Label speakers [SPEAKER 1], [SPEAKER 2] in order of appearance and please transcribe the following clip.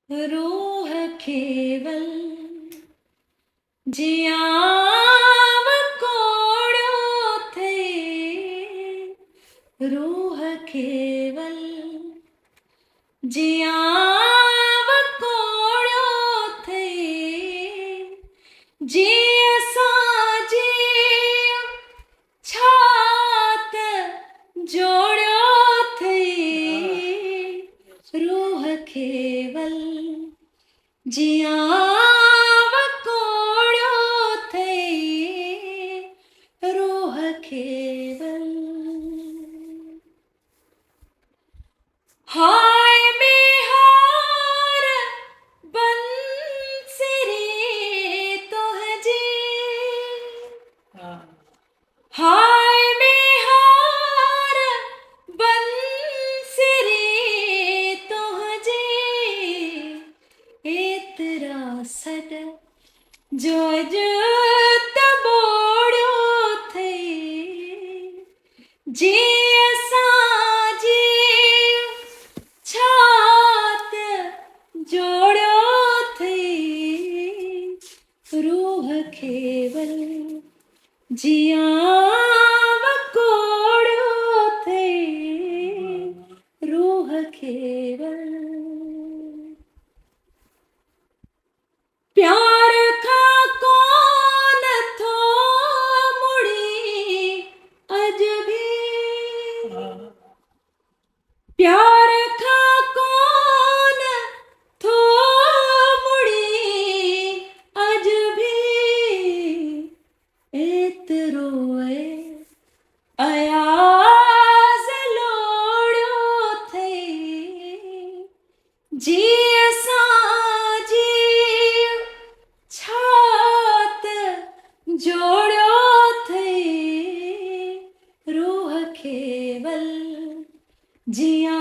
[SPEAKER 1] रूह केवल जियाव कोड़ो थे। रूह केवल जियाव कोड़ो थे। जिय साजी छात जोड़ो थे। रूह केवल जियाव कोड़ो थे। रूह केवल हाय मेहार बंसरी तुहजी। हाय मेहार बंसरी तुहजी। एतरा सड जो तबोड़ो थे। जिय साजी छात जोड़ो थे। रूह केवल जियाव कोड़ो थे। रूह केवल प्यार का कौन थो मुड़ी अज भी। प्यार का कौन थो मुड़ी अज भी। एतरो अयाज लोड़ो थे। जिय साजी छात जोड़ो थे। रूह केवल जिया